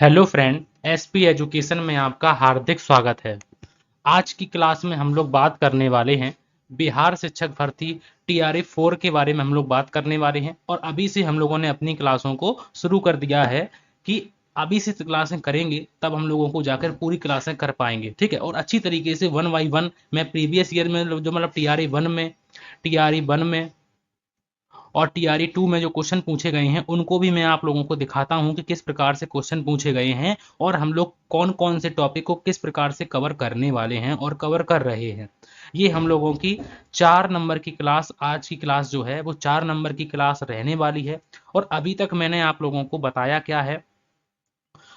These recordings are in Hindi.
हेलो फ्रेंड, एसपी एजुकेशन में आपका हार्दिक स्वागत है। आज की क्लास में हम लोग बात करने वाले हैं बिहार शिक्षक भर्ती टीआरई 4 के बारे में हम लोग बात करने वाले हैं। और अभी से हम लोगों ने अपनी क्लासों को शुरू कर दिया है कि अभी से क्लासें करेंगे तब हम लोगों को जाकर पूरी क्लासें कर पाएंगे, ठीक है। और अच्छी तरीके से वन बाई वन मैं प्रीवियस ईयर में जो मतलब टीआरई 1 में और टीआरई 2 में जो क्वेश्चन पूछे गए हैं उनको भी मैं आप लोगों को दिखाता हूं कि किस प्रकार से क्वेश्चन पूछे गए हैं और हम लोग कौन कौन से टॉपिक को किस प्रकार से कवर करने वाले हैं और कवर कर रहे हैं। ये हम लोगों की 4 नंबर की क्लास, आज की क्लास जो है वो 4 नंबर की क्लास रहने वाली है। और अभी तक मैंने आप लोगों को बताया क्या है,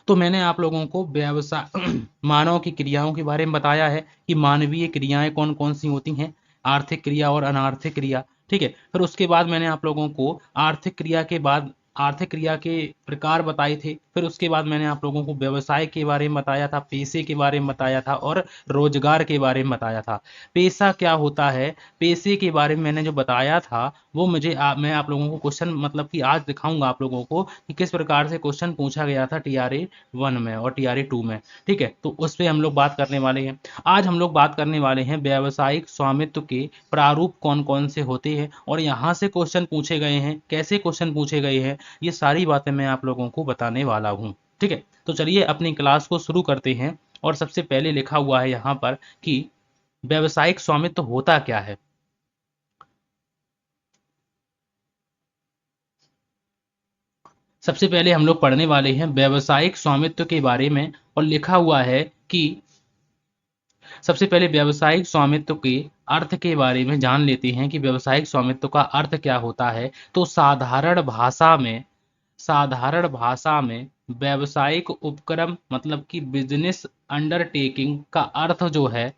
तो मैंने आप लोगों को व्यवसाय मानव की क्रियाओं के बारे में बताया है कि मानवीय क्रियाएं कौन कौन सी होती हैं, आर्थिक क्रिया और अनार्थिक क्रिया, ठीक है। फिर उसके बाद मैंने आप लोगों को आर्थिक क्रिया के बाद आर्थिक क्रिया के प्रकार बताए थे। फिर उसके बाद मैंने आप लोगों को व्यवसाय के बारे में बताया था, पेशे के बारे में बताया था और रोजगार के बारे में बताया था। पेशा क्या होता है, पेशे के बारे में मैंने जो बताया था वो मैं आप लोगों को क्वेश्चन मतलब कि आज दिखाऊंगा आप लोगों को कि किस प्रकार से क्वेश्चन पूछा गया था टीआरई 1 में और टीआरई 2 में, ठीक है। तो उस पर हम लोग बात करने वाले हैं। आज हम लोग बात करने वाले हैं व्यावसायिक स्वामित्व के प्रारूप कौन कौन से होते हैं और यहाँ से क्वेश्चन पूछे गए हैं, कैसे क्वेश्चन पूछे गए हैं, ये सारी बातें मैं आप लोगों को बताने वाला हूँ, ठीक है। तो चलिए अपनी क्लास को शुरू करते हैं। और सबसे पहले लिखा हुआ है यहाँ पर कि व्यावसायिक स्वामित्व होता क्या है। सबसे पहले हम लोग पढ़ने वाले हैं व्यावसायिक स्वामित्व के बारे में। और लिखा हुआ है कि सबसे पहले व्यावसायिक स्वामित्व के अर्थ के बारे में जान लेते हैं कि व्यावसायिक स्वामित्व का अर्थ क्या होता है। तो साधारण भाषा में व्यावसायिक उपक्रम मतलब कि बिजनेस अंडरटेकिंग का अर्थ जो है,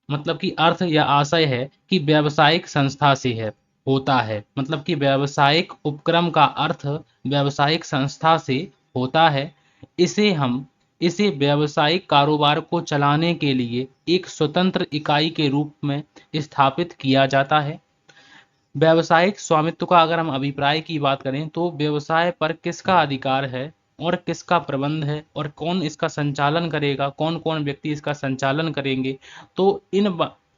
मतलब कि अर्थ या आशय है कि व्यावसायिक संस्था से है होता है। मतलब कि व्यावसायिक उपक्रम का अर्थ व्यावसायिक संस्था से होता है। इसे हम इसे व्यावसायिक कारोबार को चलाने के लिए एक स्वतंत्र इकाई के रूप में स्थापित किया जाता है। व्यावसायिक स्वामित्व का अगर हम अभिप्राय की बात करें तो व्यवसाय पर किसका अधिकार है और किसका प्रबंध है और कौन इसका संचालन करेगा, कौन कौन व्यक्ति इसका संचालन करेंगे। तो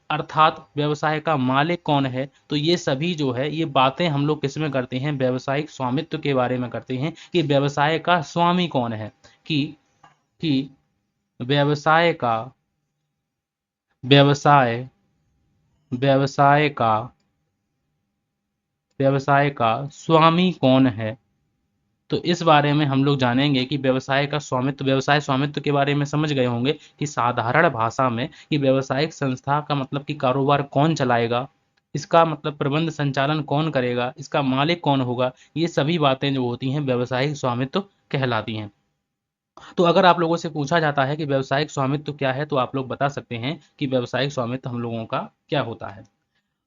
अर्थात व्यवसाय का मालिक कौन है, तो ये सभी जो है ये बातें हम लोग किस में करते हैं, व्यवसायिक स्वामित्व के बारे में करते हैं कि व्यवसाय का स्वामी कौन है। कि कि व्यवसाय का व्यवसाय व्यवसाय का व्यवसाय का स्वामी कौन है। तो इस बारे में हम लोग जानेंगे कि व्यवसाय स्वामित्व के बारे में समझ गए होंगे कि साधारण भाषा में कि व्यवसायिक संस्था का मतलब कि कारोबार कौन चलाएगा, इसका मतलब प्रबंध संचालन कौन करेगा, इसका मालिक कौन होगा, ये सभी बातें जो होती हैं व्यवसायिक स्वामित्व कहलाती हैं। तो अगर आप लोगों से पूछा जाता है कि व्यावसायिक स्वामित्व क्या है तो आप लोग बता सकते हैं कि व्यावसायिक स्वामित्व हम लोगों का क्या होता है।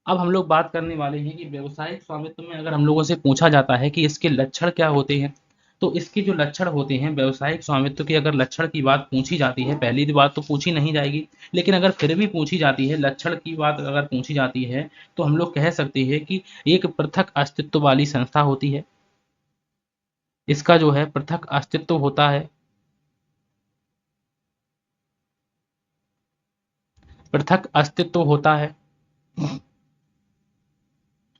अब हम लोग बात करने वाले हैं कि व्यावसायिक स्वामित्व में अगर हम लोगों से पूछा जाता है कि इसके लक्षण क्या होते हैं, तो इसके जो लक्षण होते हैं व्यावसायिक स्वामित्व के, अगर लक्षण की बात पूछी जाती है, पहली बात तो पूछी नहीं जाएगी, लेकिन अगर फिर भी पूछी जाती है, लक्षण की बात अगर पूछी जाती है, तो हम लोग कह सकते हैं कि एक पृथक अस्तित्व वाली संस्था होती है। इसका जो है पृथक अस्तित्व होता है, पृथक अस्तित्व होता है।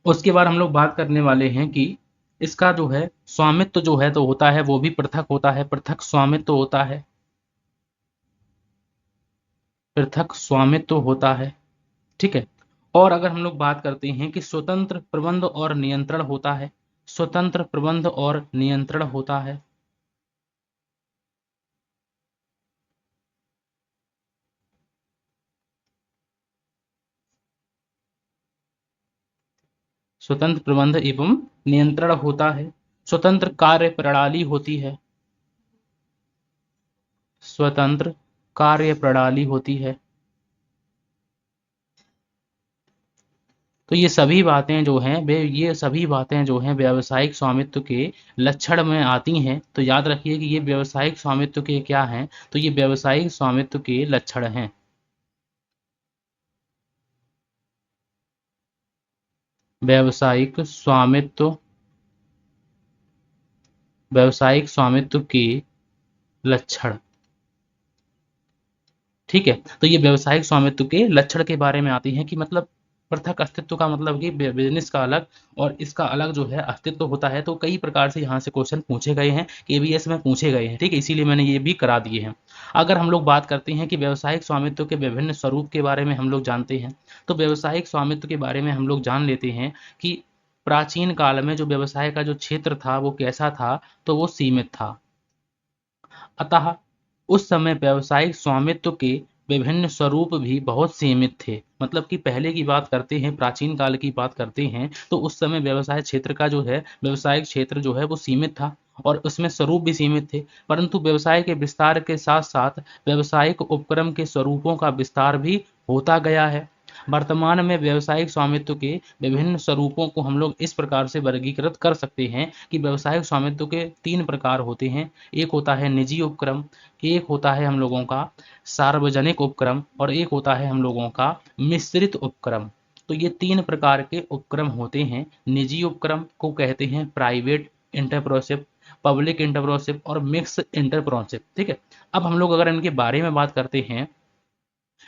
उसके बाद हम लोग बात करने वाले हैं कि इसका जो है स्वामित्व जो है तो होता है वो भी पृथक होता है, पृथक स्वामित्व होता है, पृथक स्वामित्व होता है, ठीक है। और अगर हम लोग बात करते हैं कि स्वतंत्र प्रबंध और नियंत्रण होता है, स्वतंत्र प्रबंध और नियंत्रण होता है, स्वतंत्र प्रबंध एवं नियंत्रण होता है। स्वतंत्र कार्य प्रणाली होती है, स्वतंत्र कार्य प्रणाली होती है। तो ये सभी बातें जो हैं व्यावसायिक स्वामित्व के लक्षण में आती हैं। तो याद रखिए कि ये व्यावसायिक स्वामित्व के क्या हैं, तो ये व्यावसायिक स्वामित्व के लक्षण हैं। व्यावसायिक स्वामित्व व्यावसायिक स्वामित्व के लक्षण। ठीक है, तो ये व्यावसायिक स्वामित्व के लक्षण के बारे में आती हैं कि मतलब पृथक अस्तित्व का मतलब कि बिजनेस का अलग और इसका अलग जो है अस्तित्व होता है। तो कई प्रकार से यहाँ से क्वेश्चन पूछे गए हैं, केवीएस में पूछे गए हैं। ठीक है, इसीलिए मैंने ये भी करा दिए हैं। अगर हम लोग बात करते हैं कि व्यावसायिक स्वामित्व के विभिन्न स्वरूप के बारे में हम लोग जानते हैं, तो व्यावसायिक स्वामित्व के बारे में हम लोग जान लेते हैं कि प्राचीन काल में जो व्यवसाय का जो क्षेत्र था वो कैसा था, तो वो सीमित था। अतः उस समय व्यावसायिक स्वामित्व के विभिन्न स्वरूप भी बहुत सीमित थे। मतलब कि पहले की बात करते हैं, प्राचीन काल की बात करते हैं, तो उस समय व्यवसाय क्षेत्र का जो है, व्यवसायिक क्षेत्र जो है वो सीमित था और उसमें स्वरूप भी सीमित थे। परंतु व्यवसाय के विस्तार के साथ साथ व्यावसायिक उपक्रम के स्वरूपों का विस्तार भी होता गया है। वर्तमान में व्यावसायिक स्वामित्व के विभिन्न स्वरूपों को हम लोग इस प्रकार से वर्गीकृत कर सकते हैं कि व्यावसायिक स्वामित्व के 3 प्रकार होते हैं। एक होता है निजी उपक्रम, एक होता है हम लोगों का सार्वजनिक उपक्रम और एक होता है हम लोगों का मिश्रित उपक्रम। तो ये 3 प्रकार के उपक्रम होते हैं। निजी उपक्रम को कहते हैं प्राइवेट एंटरप्रेन्योरशिप, पब्लिक एंटरप्रेन्योरशिप और मिक्स एंटरप्रेन्योरशिप। ठीक है, अब हम लोग अगर इनके बारे में बात करते हैं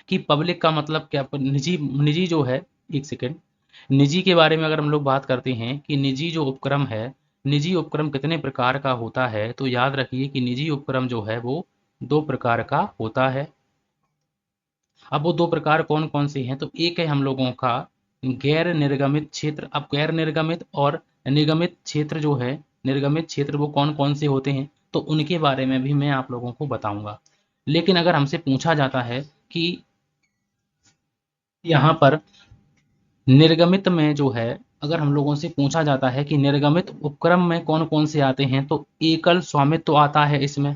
कि पब्लिक का मतलब क्या, निजी निजी जो है, एक सेकेंड, निजी के बारे में अगर हम लोग बात करते हैं कि निजी जो उपक्रम है, निजी उपक्रम कितने प्रकार का होता है, तो याद रखिए कि निजी उपक्रम जो है वो 2 प्रकार का होता है। अब वो 2 प्रकार कौन कौन से हैं, तो एक है हम लोगों का गैर निर्गमित क्षेत्र। अब गैर निर्गमित और निगमित क्षेत्र जो है, निर्गमित क्षेत्र वो कौन कौन से होते हैं, तो उनके बारे में भी मैं आप लोगों को बताऊंगा। लेकिन अगर हमसे पूछा जाता है कि यहाँ पर निर्गमित में जो है, अगर हम लोगों से पूछा जाता है कि निर्गमित उपक्रम में कौन कौन से आते हैं, तो एकल स्वामित्व आता है इसमें,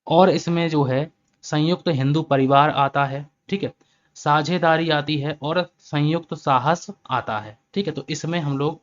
और इसमें जो है संयुक्त हिंदू परिवार आता है। ठीक है, साझेदारी आती है और संयुक्त साहस आता है। ठीक है, तो इसमें हम लोग,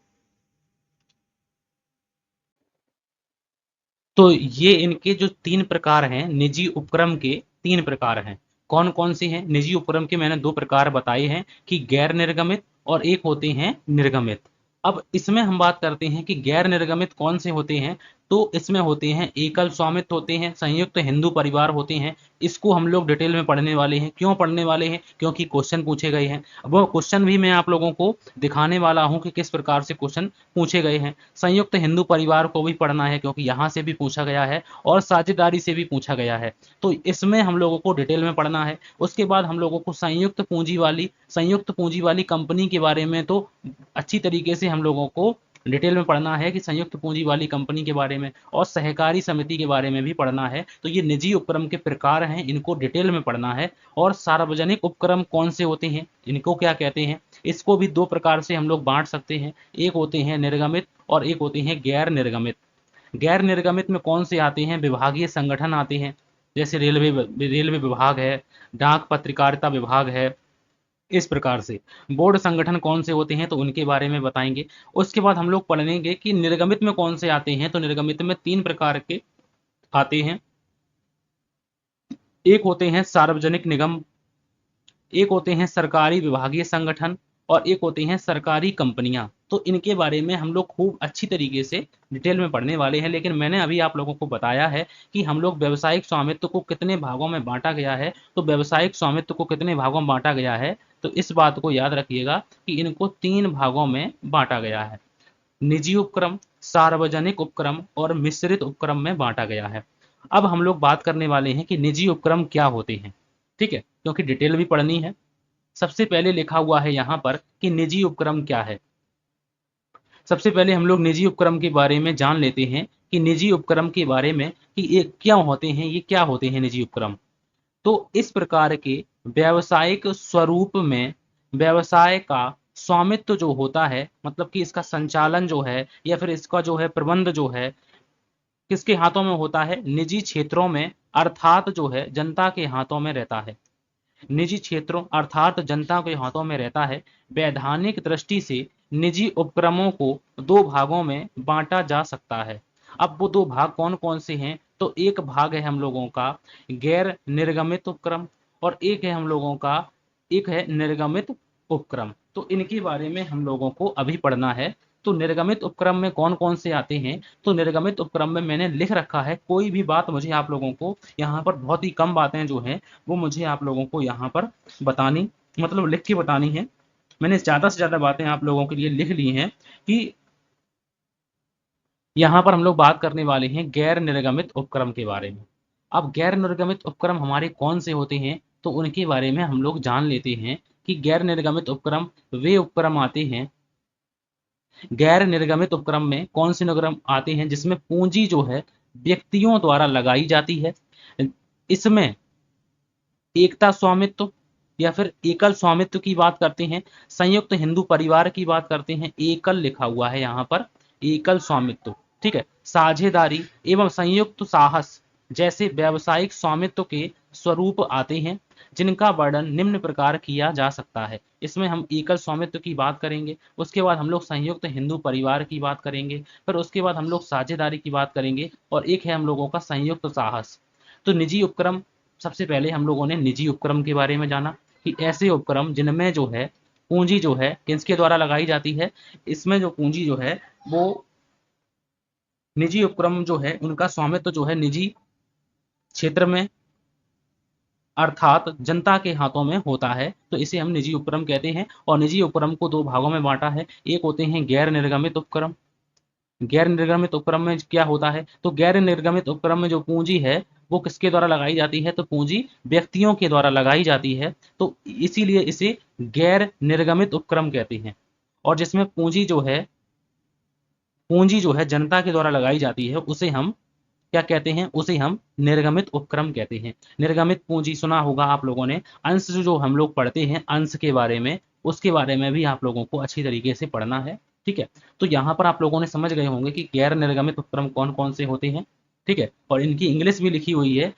तो ये इनके जो 3 प्रकार हैं, निजी उपक्रम के 3 प्रकार हैं। कौन कौन से हैं निजी उपक्रम के, मैंने 2 प्रकार बताए हैं कि गैर निर्गमित और एक होते हैं निर्गमित। अब इसमें हम बात करते हैं कि गैर निर्गमित कौन से होते हैं, तो इसमें होते हैं एकल स्वामित्व होते हैं, संयुक्त हिंदू परिवार होते हैं। इसको हम लोग डिटेल में पढ़ने वाले हैं। क्यों पढ़ने वाले हैं, क्योंकि क्वेश्चन पूछे गए हैं। वो क्वेश्चन भी मैं आप लोगों को दिखाने वाला हूं कि किस प्रकार से क्वेश्चन पूछे गए हैं। संयुक्त हिंदू परिवार को भी पढ़ना है क्योंकि यहाँ से भी पूछा गया है और साझेदारी से भी पूछा गया है, तो इसमें हम लोगों को डिटेल में पढ़ना है। उसके बाद हम लोगों को संयुक्त पूंजी वाली कंपनी के बारे में तो अच्छी तरीके से हम लोगों को डिटेल में पढ़ना है कि संयुक्त पूंजी वाली कंपनी के बारे में, और सहकारी समिति के बारे में भी पढ़ना है। तो ये निजी उपक्रम के प्रकार हैं, इनको डिटेल में पढ़ना है। और सार्वजनिक उपक्रम कौन से होते हैं, इनको क्या कहते हैं, इसको भी 2 प्रकार से हम लोग बांट सकते हैं। एक होते हैं निर्गमित और एक होते हैं गैर निर्गमित। गैर निर्गमित में कौन से आते हैं, विभागीय संगठन आते हैं, जैसे रेलवे विभाग है, डाक पत्रकारिता विभाग है, इस प्रकार से। बोर्ड संगठन कौन से होते हैं, तो उनके बारे में बताएंगे। उसके बाद हम लोग पढ़ेंगे कि निर्गमित में कौन से आते हैं, तो निर्गमित में 3 प्रकार के आते हैं। एक होते हैं सार्वजनिक निगम, एक होते हैं सरकारी विभागीय संगठन और एक होते हैं सरकारी कंपनियां। तो इनके बारे में हम लोग खूब अच्छी तरीके से डिटेल में पढ़ने वाले हैं। लेकिन मैंने अभी आप लोगों को बताया है कि हम लोग व्यावसायिक स्वामित्व को कितने भागों में बांटा गया है, तो व्यावसायिक स्वामित्व को कितने भागों में बांटा गया है, तो इस बात को याद रखिएगा कि इनको 3 भागों में बांटा गया है। निजी उपक्रम, सार्वजनिक उपक्रम और मिश्रित उपक्रम में बांटा गया है। अब हम लोग बात करने वाले हैं कि निजी उपक्रम क्या होते हैं। ठीक है, क्योंकि डिटेल भी पढ़नी है। सबसे पहले लिखा हुआ है यहाँ पर कि निजी उपक्रम क्या है। सबसे पहले हम लोग निजी उपक्रम के बारे में जान लेते हैं कि निजी उपक्रम के बारे में कि ये क्या होते हैं, ये क्या होते हैं निजी उपक्रम। तो इस प्रकार के व्यावसायिक स्वरूप में व्यवसाय का स्वामित्व जो होता है, मतलब कि इसका संचालन जो है या फिर इसका जो है प्रबंध जो है, किसके हाथों में होता है, निजी क्षेत्रों में, अर्थात जो है जनता के हाथों में रहता है। निजी क्षेत्रों अर्थात जनता के हाथों में रहता है। वैधानिक दृष्टि से निजी उपक्रमों को 2 भागों में बांटा जा सकता है। अब वो 2 भाग कौन कौन से हैं, तो एक भाग है हम लोगों का गैर निर्गमित उपक्रम और एक है हम लोगों का, एक है निर्गमित उपक्रम। तो इनके बारे में हम लोगों को अभी पढ़ना है। तो निर्गमित उपक्रम में कौन कौन से आते हैं, तो निर्गमित उपक्रम में मैंने लिख रखा है, कोई भी बात मुझे आप लोगों को यहाँ पर बहुत ही कम बातें जो हैं वो मुझे आप लोगों को यहाँ पर बतानी, मतलब लिख के बतानी है। मैंने ज़्यादा से ज़्यादा बातें आप लोगों के लिए लिख ली हैं कि यहाँ पर हम लोग बात करने वाले हैं गैर निर्गमित उपक्रम के बारे में। अब गैर निर्गमित उपक्रम हमारे कौन से होते हैं, तो उनके बारे में हम लोग जान लेते हैं कि गैर निर्गमित उपक्रम वे उपक्रम आते हैं, गैर निर्गमित उपक्रम में कौन से उपक्रम आते हैं जिसमें पूंजी जो है व्यक्तियों द्वारा लगाई जाती है। इसमें एकता स्वामित्व या फिर एकल स्वामित्व की बात करते हैं, संयुक्त हिंदू परिवार की बात करते हैं, एकल लिखा हुआ है यहाँ पर, एकल स्वामित्व, ठीक है, साझेदारी एवं संयुक्त साहस जैसे व्यावसायिक स्वामित्व के स्वरूप आते हैं, जिनका वर्णन निम्न प्रकार किया जा सकता है। इसमें हम एकल स्वामित्व की बात करेंगे, उसके बाद हम लोग संयुक्त हिंदू परिवार की बात करेंगे, फिर उसके बाद हम लोग साझेदारी की बात करेंगे, और एक है हम लोगों का संयुक्त साहस। तो निजी उपक्रम, सबसे पहले हम लोगों ने निजी उपक्रम के बारे में जाना कि ऐसे उपक्रम जिनमें जो है पूंजी जो है किसके द्वारा लगाई जाती है। इसमें जो पूंजी जो है वो निजी उपक्रम जो है उनका स्वामित्व जो है निजी क्षेत्र में अर्थात जनता के हाथों में होता है, तो इसे हम निजी उपक्रम कहते हैं। और निजी उपक्रम को दो भागों में बांटा है, एक होते हैं गैर निर्गमित उपक्रम। गैर निर्गमित उपक्रम में क्या होता है, तो गैर निर्गमित उपक्रम में जो पूंजी है वो किसके द्वारा लगाई जाती है, तो पूंजी व्यक्तियों के द्वारा लगाई जाती है, तो इसीलिए इसे गैर निर्गमित उपक्रम कहते हैं। और जिसमें पूंजी जो है जनता के द्वारा लगाई जाती है उसे हम क्या कहते हैं, उसे हम निर्गमित उपक्रम कहते हैं। निर्गमित पूंजी सुना होगा आप लोगों ने, अंश जो हम लोग पढ़ते हैं अंश के बारे में, उसके बारे में भी आप लोगों को अच्छी तरीके से पढ़ना है, ठीक है। तो यहाँ पर आप लोगों ने समझ गए होंगे कि गैर निर्गमित उपक्रम कौन कौन से होते हैं, ठीक है। और इनकी इंग्लिश भी लिखी हुई है,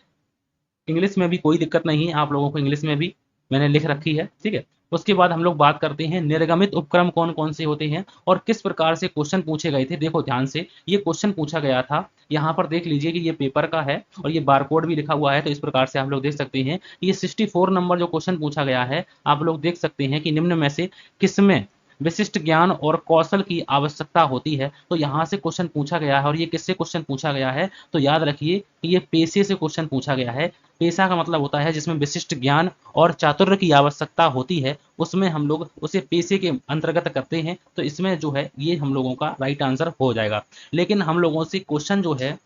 इंग्लिश में भी कोई दिक्कत नहीं है, आप लोगों को इंग्लिश में भी मैंने लिख रखी है, ठीक है। उसके बाद हम लोग बात करते हैं निर्गमित उपक्रम कौन कौन से होते हैं और किस प्रकार से क्वेश्चन पूछे गए थे। देखो ध्यान से, ये क्वेश्चन पूछा गया था, यहाँ पर देख लीजिए कि ये पेपर का है और ये बारकोड भी लिखा हुआ है, तो इस प्रकार से आप लोग देख सकते हैं। ये 64 नंबर जो क्वेश्चन पूछा गया है, आप लोग देख सकते हैं कि निम्न में से किसमें विशिष्ट ज्ञान और कौशल की आवश्यकता होती है। तो यहाँ से क्वेश्चन पूछा गया है, और ये किससे क्वेश्चन पूछा गया है, तो याद रखिए कि ये पेशे से क्वेश्चन पूछा गया है। पेशा का मतलब होता है जिसमें विशिष्ट ज्ञान और चातुर्य की आवश्यकता होती है, उसमें हम लोग उसे पेशे के अंतर्गत करते हैं, तो इसमें जो है ये हम लोगों का राइट आंसर हो जाएगा। लेकिन हम लोगों से क्वेश्चन जो है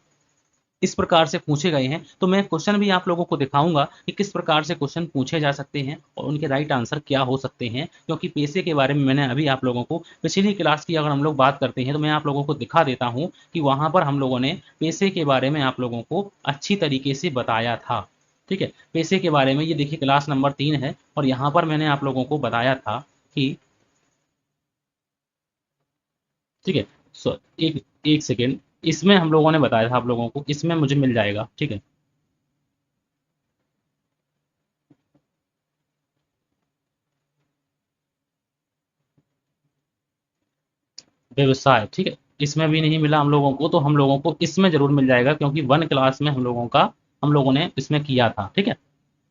इस प्रकार से पूछे गए हैं, तो मैं क्वेश्चन भी आप लोगों को दिखाऊंगा कि किस प्रकार से क्वेश्चन पूछे जा सकते हैं और उनके राइट आंसर क्या हो सकते हैं। क्योंकि पेशे के बारे में मैंने अभी आप लोगों को पिछली क्लास की अगर हम लोग बात करते हैं तो मैं आप लोगों को दिखा देता हूं कि वहां पर हम लोगों ने पेशे के बारे में आप लोगों को अच्छी तरीके से बताया था, ठीक है। पेशे के बारे में ये देखिए क्लास नंबर 3 है, और यहाँ पर मैंने आप लोगों को बताया था कि, ठीक है। सो एक एक सेकेंड, इसमें हम लोगों ने बताया था आप लोगों को, इसमें मुझे मिल जाएगा, ठीक है। व्यवसाय, ठीक है, इसमें भी नहीं मिला हम लोगों को, तो हम लोगों को इसमें जरूर मिल जाएगा क्योंकि 1 क्लास में हम लोगों ने इसमें किया था, ठीक है।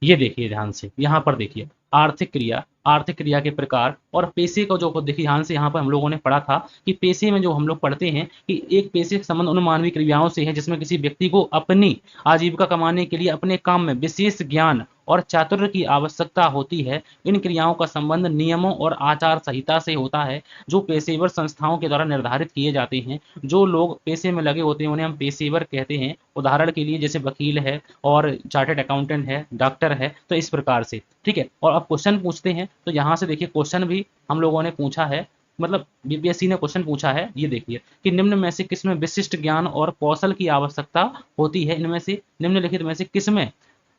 ये देखिए ध्यान से, यहाँ पर देखिए आर्थिक क्रिया, आर्थिक क्रिया के प्रकार और पेशे को जो देखिए ध्यान से, यहाँ पर हम लोगों ने पढ़ा था कि पेशे में जो हम लोग पढ़ते हैं कि एक पेशे का संबंध उन मानवीय क्रियाओं से है जिसमें किसी व्यक्ति को अपनी आजीविका कमाने के लिए अपने काम में विशेष ज्ञान और चातुर्य की आवश्यकता होती है। इन क्रियाओं का संबंध नियमों और आचार संहिता से होता है जो पेशेवर संस्थाओं के द्वारा निर्धारित किए जाते हैं। जो लोग पेशे में लगे होते हैं उन्हें हम पेशेवर कहते हैं। उदाहरण के लिए जैसे वकील है और चार्टर्ड अकाउंटेंट है, डॉक्टर है, तो इस प्रकार से, ठीक है। और अब क्वेश्चन पूछते हैं, तो यहाँ से देखिए क्वेश्चन भी हम लोगों ने पूछा है, मतलब बीपीएससी ने क्वेश्चन पूछा है। ये देखिए कि निम्न में से किसमें विशिष्ट ज्ञान और कौशल की आवश्यकता होती है, इनमें से निम्नलिखित में से किसमें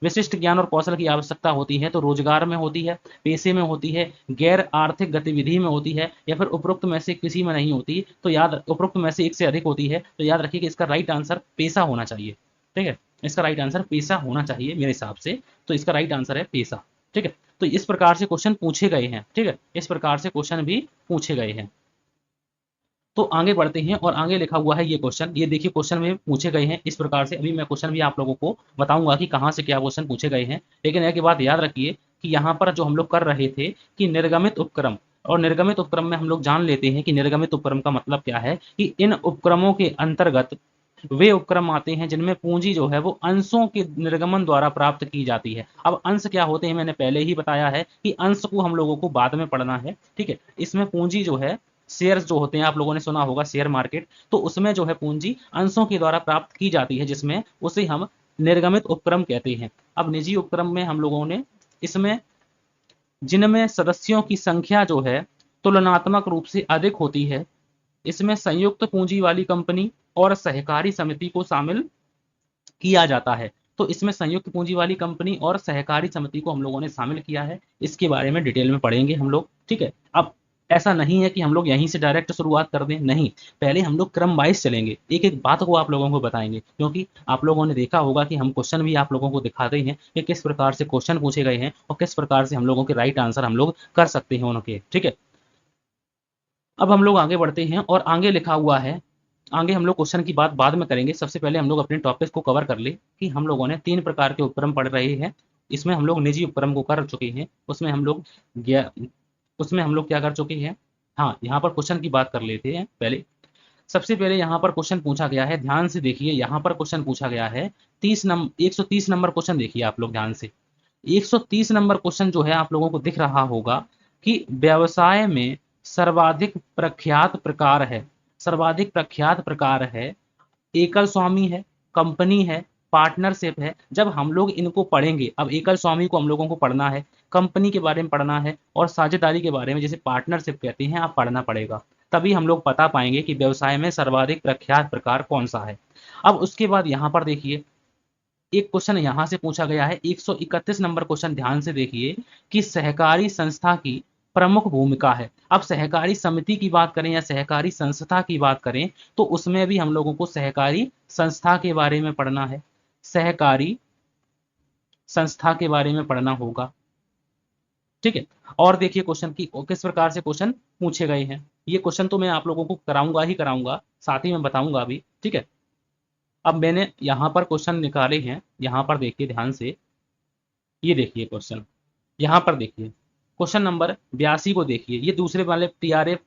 विशिष्ट ज्ञान और कौशल की आवश्यकता होती है, तो रोजगार में होती है, पेशे में होती है, गैर आर्थिक गतिविधि में होती है, या फिर उपरोक्त में से किसी में नहीं होती। तो याद, उपरोक्त में से एक से अधिक होती है, तो याद रखिए कि इसका राइट आंसर पेशा होना चाहिए, ठीक है। इसका राइट आंसर पेशा होना चाहिए मेरे हिसाब से, तो इसका राइट आंसर है पेशा, ठीक है। तो इस प्रकार से क्वेश्चन पूछे गए हैं, ठीक है, इस प्रकार से क्वेश्चन भी पूछे गए हैं। तो आगे बढ़ते हैं, और आगे लिखा हुआ है ये क्वेश्चन, ये देखिए क्वेश्चन में पूछे गए हैं इस प्रकार से। अभी मैं क्वेश्चन भी आप लोगों को बताऊंगा कि कहाँ से क्या क्वेश्चन पूछे गए हैं, लेकिन एक बात याद रखिए कि यहाँ पर जो हम लोग कर रहे थे कि निर्गमित उपक्रम, और निर्गमित उपक्रम में हम लोग जान लेते हैं कि निर्गमित उपक्रम का मतलब क्या है, कि इन उपक्रमों के अंतर्गत वे उपक्रम आते हैं जिनमें पूंजी जो है वो अंशों के निर्गमन द्वारा प्राप्त की जाती है। अब अंश क्या होते हैं मैंने पहले ही बताया है कि अंश को हम लोगों को बाद में पढ़ना है, ठीक है। इसमें पूंजी जो है, शेयर्स जो होते हैं, आप लोगों ने सुना होगा शेयर मार्केट, तो उसमें जो है पूंजी अंशों के द्वारा प्राप्त की जाती है, जिसमें उसे हम निर्गमित उपक्रम कहते हैं। अब निजी उपक्रम में हम लोगों ने इसमें जिनमें सदस्यों की संख्या जो है तुलनात्मक रूप से अधिक होती है, इसमें संयुक्त पूंजी वाली कंपनी और सहकारी समिति को शामिल किया जाता है। तो इसमें संयुक्त पूंजी वाली कंपनी और सहकारी समिति को हम लोगों ने शामिल किया है। इसके बारे में डिटेल में पढ़ेंगे हम लोग, ठीक है। अब ऐसा नहीं है कि हम लोग यहीं से डायरेक्ट शुरुआत कर दें, नहीं, पहले हम लोग क्रम वाइज चलेंगे, एक एक बात को आप लोगों को बताएंगे, क्योंकि आप लोगों ने देखा होगा कि हम क्वेश्चन भी आप लोगों को दिखाते हैं कि किस प्रकार से क्वेश्चन पूछे गए हैं और किस प्रकार से हम लोगों के राइट आंसर हम लोग कर सकते हैं उनके, ठीक है। अब हम लोग आगे बढ़ते हैं और आगे लिखा हुआ है, आगे हम लोग क्वेश्चन की बात बाद में करेंगे। सबसे पहले हम लोग अपने टॉपिक को कवर कर ले कि हम लोगों ने 3 प्रकार के उपक्रम पढ़ रहे हैं। इसमें हम लोग निजी उपक्रम को कर चुके हैं, उसमें हम लोग क्या कर चुके हैं, हाँ, यहाँ पर क्वेश्चन की बात कर लेते हैं पहले। सबसे पहले यहाँ पर क्वेश्चन पूछा गया है, ध्यान से देखिए, यहाँ पर क्वेश्चन पूछा गया है 130 नंबर क्वेश्चन, देखिए आप लोग ध्यान से। 130 नंबर क्वेश्चन जो है आप लोगों को दिख रहा होगा कि व्यवसाय में सर्वाधिक प्रख्यात प्रकार है, सर्वाधिक प्रख्यात प्रकार है, एकल स्वामी है, कंपनी है, पार्टनरशिप है। जब हम लोग इनको पढ़ेंगे, अब एकल स्वामी को हम लोगों को पढ़ना है, कंपनी के बारे में पढ़ना है, और साझेदारी के बारे में जिसे पार्टनरशिप कहते हैं आप पढ़ना पड़ेगा, तभी हम लोग पता पाएंगे कि व्यवसाय में सर्वाधिक प्रख्यात प्रकार कौन सा है। अब उसके बाद यहाँ पर देखिए, एक क्वेश्चन यहां से पूछा गया है 131 नंबर क्वेश्चन, ध्यान से देखिए कि सहकारी संस्था की प्रमुख भूमिका है। अब सहकारी समिति की बात करें या सहकारी संस्था की बात करें, तो उसमें भी हम लोगों को सहकारी संस्था के बारे में पढ़ना है, सहकारी संस्था के बारे में पढ़ना होगा, ठीक है। और देखिए क्वेश्चन की किस प्रकार से क्वेश्चन पूछे गए हैं, ये क्वेश्चन तो मैं आप लोगों को कराऊंगा ही कराऊंगा, साथ ही में बताऊंगा अभी, ठीक है। अब मैंने यहाँ पर क्वेश्चन निकाले हैं, यहाँ पर देखिए ध्यान से, ये देखिए क्वेश्चन, यहाँ पर देखिए क्वेश्चन नंबर 82 को देखिए, ये दूसरे वाले TRF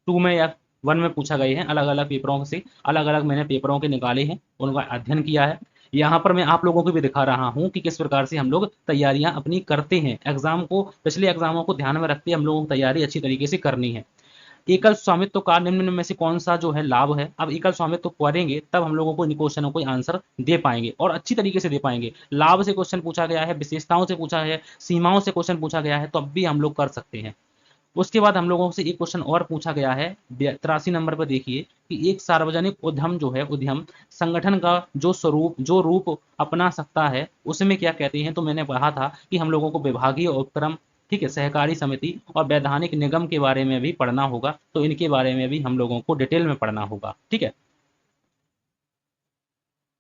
2 में या 1 में पूछा गए हैं, अलग अलग पेपरों से, अलग अलग मैंने पेपरों के निकाले हैं, उनका अध्ययन किया है। यहाँ पर मैं आप लोगों को भी दिखा रहा हूँ कि किस प्रकार से हम लोग तैयारियां अपनी करते हैं, एग्जाम को, पिछले एग्जामों को ध्यान में रखते हम लोगों को तैयारी अच्छी तरीके से करनी है। एकल स्वामित्व का निम्न में से कौन सा जो है लाभ है, अब एकल स्वामित्व करेंगे तब हम लोगों को इन क्वेश्चनों को आंसर दे पाएंगे और अच्छी तरीके से दे पाएंगे। लाभ से क्वेश्चन पूछा गया है, विशेषताओं से पूछा है, सीमाओं से क्वेश्चन पूछा गया है, तो अब भी हम लोग कर सकते हैं। उसके बाद हम लोगों से एक क्वेश्चन और पूछा गया है 83 नंबर पर, देखिए कि एक सार्वजनिक उद्यम जो है, उद्यम संगठन का जो रूप अपना सकता है उसमें क्या कहते हैं, तो मैंने कहा था कि हम लोगों को विभागीय उपक्रम, ठीक है, सहकारी समिति और वैधानिक निगम के बारे में भी पढ़ना होगा, तो इनके बारे में भी हम लोगों को डिटेल में पढ़ना होगा, ठीक है।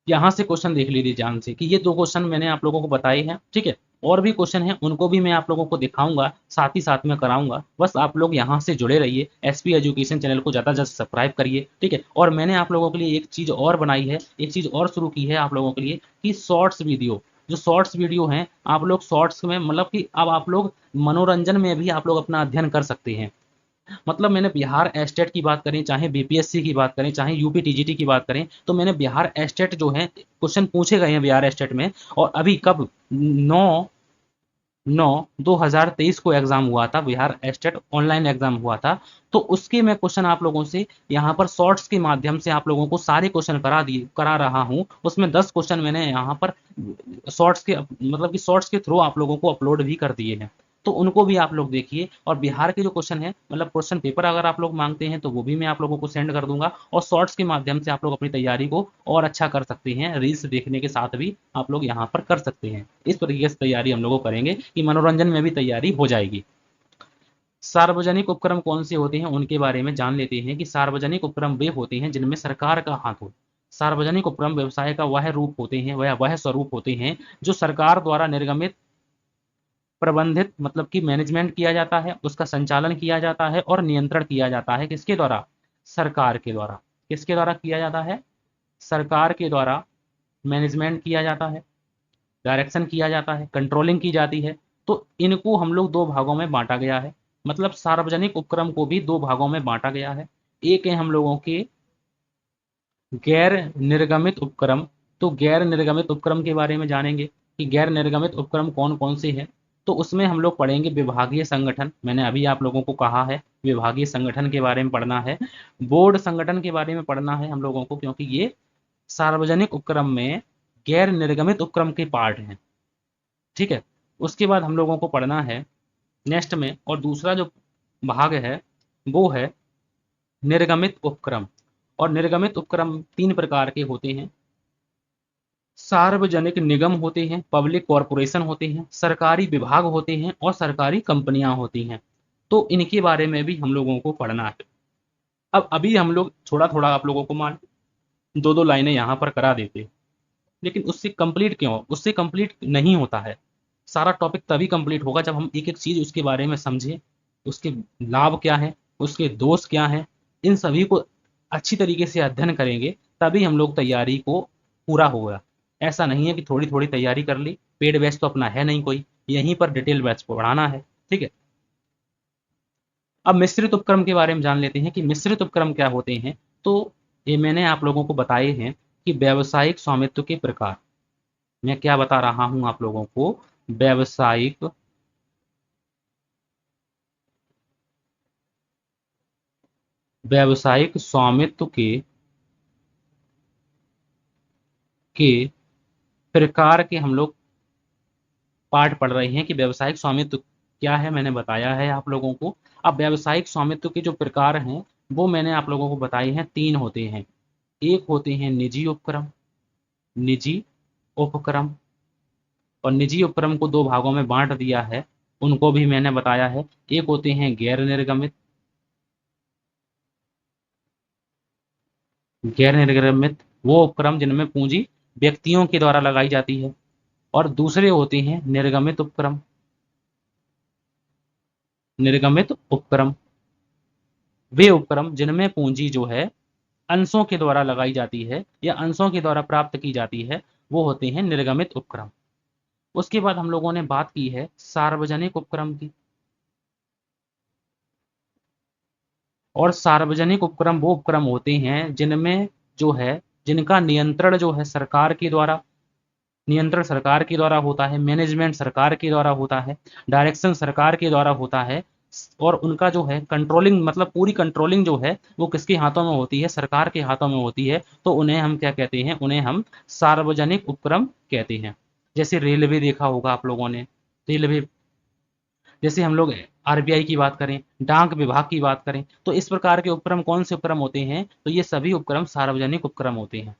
यहाँ से क्वेश्चन देख लीजिए ध्यान से कि ये 2 क्वेश्चन मैंने आप लोगों को बताए हैं, ठीक है। और भी क्वेश्चन हैं, उनको भी मैं आप लोगों को दिखाऊंगा, साथ ही साथ में कराऊंगा। बस आप लोग यहाँ से जुड़े रहिए, एसपी एजुकेशन चैनल को ज़्यादा से ज़्यादा सब्सक्राइब करिए, ठीक है। और मैंने आप लोगों के लिए एक चीज़ और बनाई है, एक चीज़ और शुरू की है आप लोगों के लिए, कि शॉर्ट्स वीडियो, जो शॉर्ट्स वीडियो हैं, आप लोग शॉर्ट्स में, मतलब कि अब आप लोग मनोरंजन में भी आप लोग अपना अध्ययन कर सकते हैं। मतलब मैंने बिहार एस्टेट की बात करें, चाहे बीपीएससी की बात करें, चाहे यूपी टीजीटी की बात करें, तो मैंने बिहार एस्टेट जो है क्वेश्चन पूछे गए हैं बिहार एस्टेट में, और अभी कब 9/9/2023 को एग्जाम हुआ था, बिहार एस्टेट ऑनलाइन एग्जाम हुआ था, तो उसके मैं क्वेश्चन आप लोगों से यहाँ पर शॉर्ट्स के माध्यम से आप लोगों को सारे क्वेश्चन करा रहा हूँ। उसमें 10 क्वेश्चन मैंने यहाँ पर शॉर्ट्स के, मतलब कि शॉर्ट्स के थ्रू आप लोगों को अपलोड भी कर दिए हैं, तो उनको भी आप लोग देखिए। और बिहार के जो क्वेश्चन है, मतलब क्वेश्चन पेपर अगर आप लोग मांगते हैं तो वो भी मैं आप लोगों को सेंड कर दूंगा, और शॉर्ट्स के माध्यम से आप लोग अपनी तैयारी को और अच्छा कर सकते हैं, रील्स देखने के साथ भी आप लोग यहाँ पर कर सकते हैं। इस तरीके से तैयारी हम लोग करेंगे कि मनोरंजन में भी तैयारी हो जाएगी। सार्वजनिक उपक्रम कौन से होते हैं उनके बारे में जान लेते हैं कि सार्वजनिक उपक्रम वे होते हैं जिनमें सरकार का हाथ हो। सार्वजनिक उपक्रम व्यवसाय का वह रूप होते हैं, वह स्वरूप होते हैं जो सरकार द्वारा निर्गमित, प्रबंधित, मतलब कि मैनेजमेंट किया जाता है, उसका संचालन किया जाता है और नियंत्रण किया जाता है, किसके द्वारा, सरकार के द्वारा। किसके द्वारा किया जाता है, सरकार के द्वारा मैनेजमेंट किया जाता है, डायरेक्शन किया जाता है, कंट्रोलिंग की जाती है। तो इनको हम लोग 2 भागों में बांटा गया है, मतलब सार्वजनिक उपक्रम को भी दो भागों में बांटा गया है। एक है हम लोगों के गैर निर्गमित उपक्रम। तो गैर निर्गमित उपक्रम के बारे में जानेंगे कि गैर निर्गमित उपक्रम कौन कौन से हैं। तो उसमें हम लोग पढ़ेंगे विभागीय संगठन, मैंने अभी आप लोगों को कहा है विभागीय संगठन के बारे में पढ़ना है। बोर्ड संगठन के बारे में पढ़ना है हम लोगों को, क्योंकि ये सार्वजनिक उपक्रम में गैर निर्गमित उपक्रम के पार्ट हैं। ठीक है, उसके बाद हम लोगों को पढ़ना है नेक्स्ट में, और दूसरा जो भाग है वो है निर्गमित उपक्रम। और निर्गमित उपक्रम तीन प्रकार के होते हैं। सार्वजनिक निगम होते हैं, पब्लिक कॉरपोरेशन होते हैं, सरकारी विभाग होते हैं और सरकारी कंपनियां होती हैं। तो इनके बारे में भी हम लोगों को पढ़ना है। अब अभी हम लोग थोड़ा थोड़ा आप लोगों को मान दो दो लाइनें यहाँ पर करा देते हैं, लेकिन उससे कंप्लीट क्यों, उससे कंप्लीट नहीं होता है। सारा टॉपिक तभी कंप्लीट होगा जब हम एक एक चीज उसके बारे में समझें, उसके लाभ क्या है, उसके दोष क्या हैं, इन सभी को अच्छी तरीके से अध्ययन करेंगे, तभी हम लोग तैयारी को पूरा होगा। ऐसा नहीं है कि थोड़ी थोड़ी तैयारी कर ली, पेड बैच तो अपना है नहीं कोई, यहीं पर डिटेल बैच पढ़ाना है। ठीक है, अब मिश्रित उपक्रम के बारे में जान लेते हैं कि मिश्रित उपक्रम क्या होते हैं। तो ये मैंने आप लोगों को बताए हैं कि व्यावसायिक स्वामित्व के प्रकार। मैं क्या बता रहा हूं आप लोगों को, व्यावसायिक व्यावसायिक स्वामित्व के प्रकार के हम लोग पार्ट पढ़ रहे हैं कि व्यावसायिक स्वामित्व क्या है, मैंने बताया है आप लोगों को। अब व्यावसायिक स्वामित्व के जो प्रकार हैं वो मैंने आप लोगों को बताए हैं, तीन होते हैं। एक होते हैं निजी उपक्रम, निजी उपक्रम, और निजी उपक्रम को दो भागों में बांट दिया है, उनको भी मैंने बताया है। एक होते हैं गैर निर्गमित, गैर निर्गमित वो उपक्रम जिनमें पूंजी व्यक्तियों के द्वारा लगाई जाती है, और दूसरे होते हैं निर्गमित उपक्रम, निर्गमित उपक्रम वे उपक्रम जिनमें पूंजी जो है अंशों के द्वारा लगाई जाती है या अंशों के द्वारा प्राप्त की जाती है, वो होते हैं निर्गमित उपक्रम। उसके बाद हम लोगों ने बात की है सार्वजनिक उपक्रम की। और सार्वजनिक उपक्रम वो उपक्रम होते हैं जिनमें जो है जिनका नियंत्रण जो है सरकार के द्वारा, नियंत्रण सरकार के द्वारा होता है, मैनेजमेंट सरकार के द्वारा होता है, डायरेक्शन सरकार के द्वारा होता है, और उनका जो है कंट्रोलिंग, मतलब पूरी कंट्रोलिंग जो है वो किसके हाथों में होती है, सरकार के हाथों में होती है। तो उन्हें हम क्या कहते हैं, उन्हें हम सार्वजनिक उपक्रम कहते हैं। जैसे रेलवे देखा होगा आप लोगों ने, रेलवे, जैसे हम लोग आरबीआई की बात करें, डाक विभाग की बात करें, तो इस प्रकार के उपक्रम कौन से उपक्रम होते हैं, तो ये सभी उपक्रम सार्वजनिक उपक्रम होते हैं।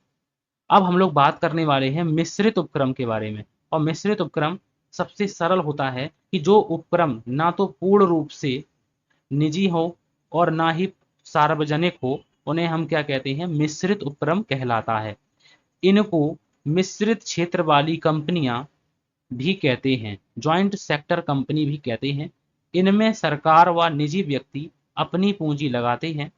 अब हम लोग बात करने वाले हैं मिश्रित उपक्रम के बारे में। और मिश्रित उपक्रम सबसे सरल होता है कि जो उपक्रम ना तो पूर्ण रूप से निजी हो और ना ही सार्वजनिक हो, उन्हें हम क्या कहते हैं, मिश्रित उपक्रम कहलाता है। इनको मिश्रित क्षेत्र वाली कंपनियां भी कहते हैं, जॉइंट सेक्टर कंपनी भी कहते हैं। इनमें सरकार व निजी व्यक्ति अपनी पूंजी लगाते हैं।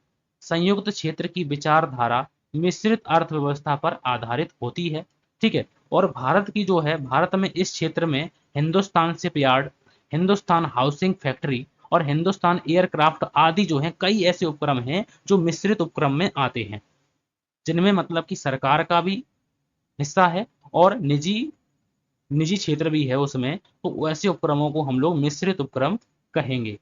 संयुक्त क्षेत्र की विचारधारा मिश्रित अर्थव्यवस्था पर आधारित होती है। ठीक है, और भारत की जो है, भारत में इस क्षेत्र में Hindustan shipyard, Hindustan housing factory और हिंदुस्तान एयरक्राफ्ट आदि जो हैं, कई ऐसे उपक्रम हैं जो मिश्रित उपक्रम में आते हैं, जिनमें मतलब कि सरकार का भी हिस्सा है और निजी निजी क्षेत्र भी है उसमें। तो ऐसे उपक्रमों को हम लोग मिश्रित उपक्रम कहेंगे।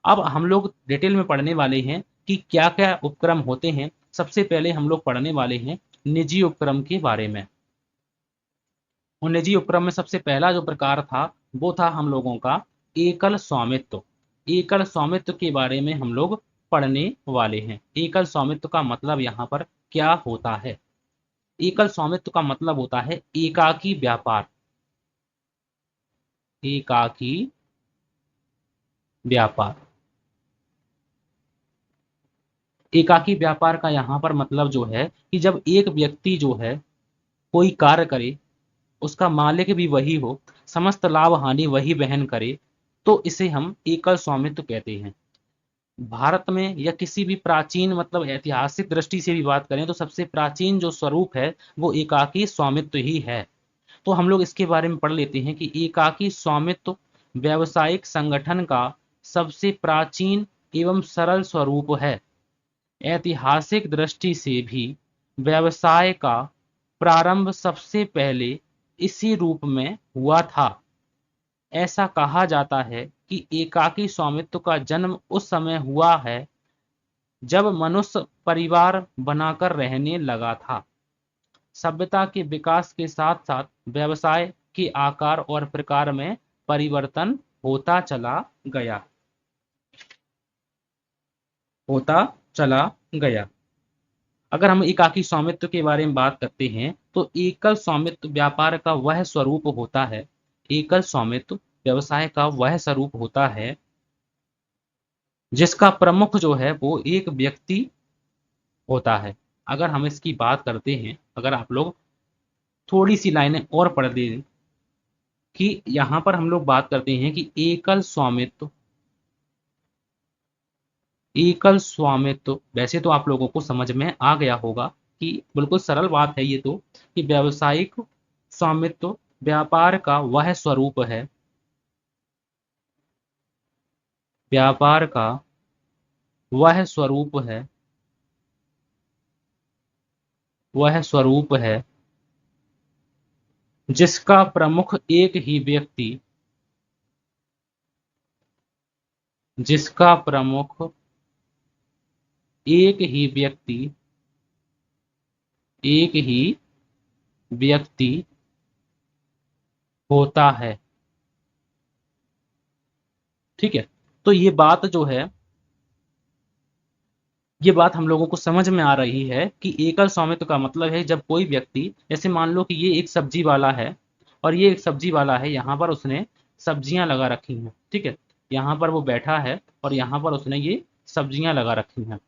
अब हम लोग डिटेल में पढ़ने वाले हैं कि क्या क्या उपक्रम होते हैं। सबसे पहले हम लोग पढ़ने वाले हैं निजी उपक्रम के बारे में। और निजी उपक्रम में सबसे पहला जो प्रकार था वो था हम लोगों का एकल स्वामित्व। एकल स्वामित्व के बारे में हम लोग पढ़ने वाले हैं। एकल स्वामित्व का मतलब यहाँ पर क्या होता है। एकल स्वामित्व का मतलब होता है एकाकी व्यापार, एकाकी व्यापार। एकाकी व्यापार का यहाँ पर मतलब जो है कि जब एक व्यक्ति जो है कोई कार्य करे, उसका मालिक भी वही हो, समस्त लाभ हानि वही वहन करे, तो इसे हम एकल स्वामित्व कहते हैं। भारत में या किसी भी प्राचीन, मतलब ऐतिहासिक दृष्टि से भी बात करें तो सबसे प्राचीन जो स्वरूप है वो एकाकी स्वामित्व ही है। तो हम लोग इसके बारे में पढ़ लेते हैं कि एकाकी स्वामित्व व्यावसायिक संगठन का सबसे प्राचीन एवं सरल स्वरूप है। ऐतिहासिक दृष्टि से भी व्यवसाय का प्रारंभ सबसे पहले इसी रूप में हुआ था। ऐसा कहा जाता है कि एकाकी स्वामित्व का जन्म उस समय हुआ है जब मनुष्य परिवार बनाकर रहने लगा था। सभ्यता के विकास के साथ साथ व्यवसाय के आकार और प्रकार में परिवर्तन होता चला गया होता चला गया। अगर हम एकाकी स्वामित्व के बारे में बात करते हैं तो एकल स्वामित्व व्यापार का वह स्वरूप होता है। एकल स्वामित्व व्यवसाय का वह स्वरूप होता है जिसका प्रमुख जो है वो एक व्यक्ति होता है। अगर हम इसकी बात करते हैं, अगर आप लोग थोड़ी सी लाइनें और पढ़ दें कि यहाँ पर हम लोग बात करते हैं कि एकल स्वामित्व वैसे तो आप लोगों को समझ में आ गया होगा कि बिल्कुल सरल बात है ये तो, कि व्यावसायिक स्वामित्व व्यापार का वह स्वरूप है, व्यापार का वह स्वरूप है, वह स्वरूप है जिसका प्रमुख एक ही व्यक्ति, जिसका प्रमुख एक ही व्यक्ति, एक ही व्यक्ति होता है। ठीक है, तो ये बात जो है, ये बात हम लोगों को समझ में आ रही है कि एकल स्वामित्व का मतलब है जब कोई व्यक्ति, जैसे मान लो कि ये एक सब्जी वाला है और ये एक सब्जी वाला है, यहाँ पर उसने सब्जियां लगा रखी हैं। ठीक है, यहाँ पर वो बैठा है और यहाँ पर उसने ये सब्जियां लगा रखी हैं।